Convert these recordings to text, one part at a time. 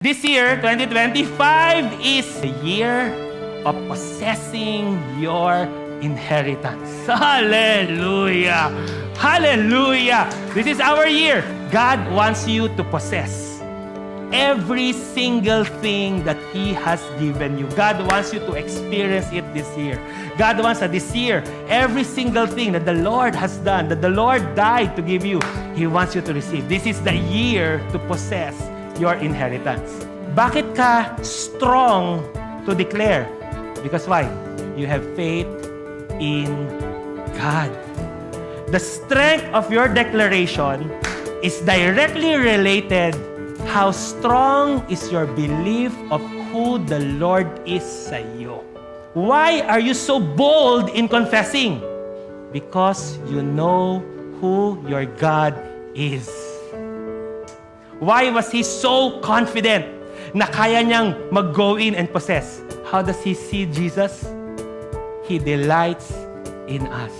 This year, 2025, is the year of possessing your inheritance. Hallelujah! Hallelujah! This is our year. God wants you to possess every single thing that He has given you. God wants you to experience it this year. God wants that this year, every single thing that the Lord has done, that the Lord died to give you, He wants you to receive. This is the year to possess your inheritance. Bakit ka strong to declare? Because why? You have faith in God. The strength of your declaration is directly related how strong is your belief of who the Lord is sa iyo. Why are you so bold in confessing? Because you know who your God is. Why was he so confident na kaya niyang mag-go in and possess? How does he see Jesus? He delights in us.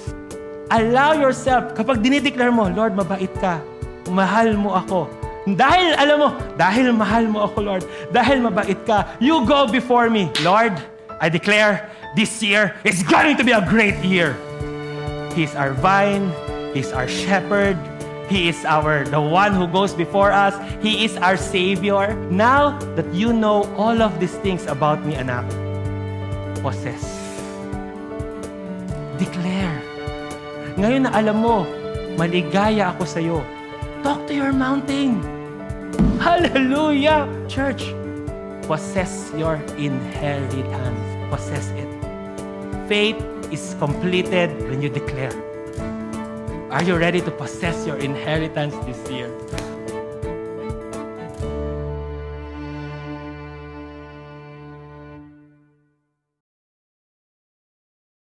Allow yourself, kapag dinideclare mo, Lord, mabait ka, mahal mo ako. Dahil, alam mo, dahil mahal mo ako, Lord, dahil mabait ka, you go before me. Lord, I declare, this year is going to be a great year. He's our vine, He's our shepherd, He is the one who goes before us. He is our Savior. Now that you know all of these things about me, anak, possess. Declare. Ngayon na alam mo, maligaya ako sa iyo. Talk to your mountain. Hallelujah! Church, possess your inheritance. Possess it. Faith is completed when you declare. Are you ready to possess your inheritance this year?